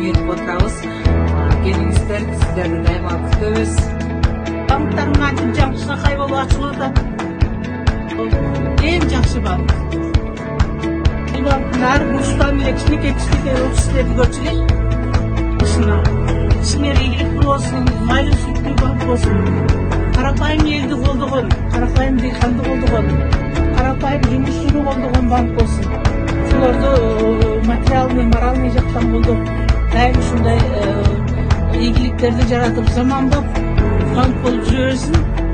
үйрөтүп отурабыз. Келиңиздер, сиздерди дайыма күтөбүз. Банктар кантип жаңылышкай болуп ачылып атат. Эң жакшы банк. Бул банктын ар бурчтан эле кичинекей офистерди көрчү элек. Ишиңер ийгиликтүү болсун, майлуу сүттүү банк болсун. Карапайым элди колдогон, карапайым дыйканды колдогон, карапайым жумушчуну колдогон банк болсун. Ошолорду материалдык, моральный жактан колдоп, дайым ушундай ийгиликтерди жаратып, заманбап банк болуп жүрө берсин.